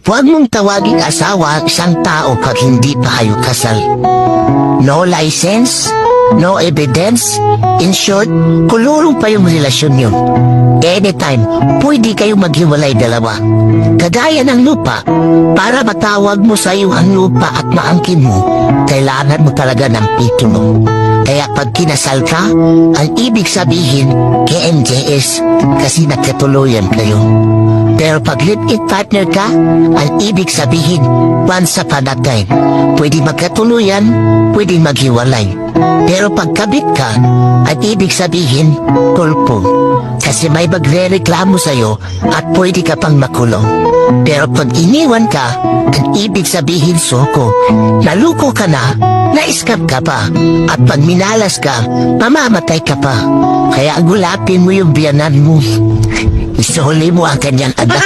Huwag mong tawaging asawa ang isang tao pag hindi pa kayo kasal. No license, no evidence. In short, kulurong pa yung relasyon nyo. Anytime, pwede kayo maghiwalay dalawa. Kagaya ng lupa, para matawag mo sa iyo ang lupa at maangkin mo, kailangan mo talaga ng titulo. Kaya pag kinasal ka, ang ibig sabihin, KMJS, kasi nagkatuluyan kayo. Pero pag live-in partner ka, ang ibig sabihin, once upon a time, pwede magkatuluyan, pwede maghiwalay. Pero pag kabit ka, ang ibig sabihin, kulpo. Kasi may magre-reklamo sa'yo at pwede ka pang makulong. Pero pag iniwan ka, ang ibig sabihin, suko. Naluko ka na, na-scam ka pa. At pag minalas ka, mamamatay ka pa. Kaya gulapin mo yung biyanan mo. Isuli mo ang kanyang anak.